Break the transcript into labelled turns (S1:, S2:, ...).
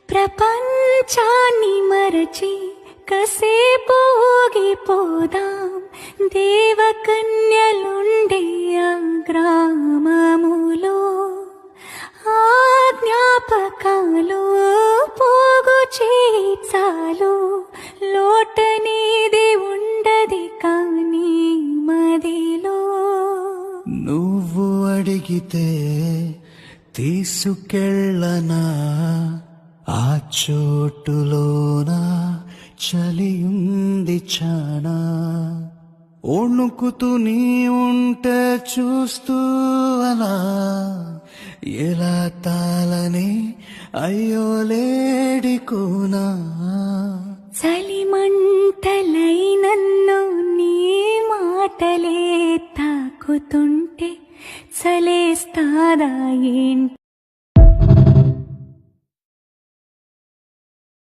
S1: ప్రపంచాన్ని మరచి కసేపు ఊగిపోదాం, దేవకన్యలుండే ఆ గ్రామములో. ఆ జ్ఞాపకాలు పోగు చేచాలు, లోటనేది ఉండది కానీ మదిలో.
S2: నువ్వు అడిగితే తీసుకెళ్ళనా, ఆ చోటులోన చలియుంది చానా. వణుకుతూ నీ ఉంటే చూస్తూ అలా ఎలా తాళని అయ్యో లేడికోనా.
S1: చలిమంటలై నన్ను నీ మాటలే తాకుతుంటే చలేస్తాదా ఏంటి?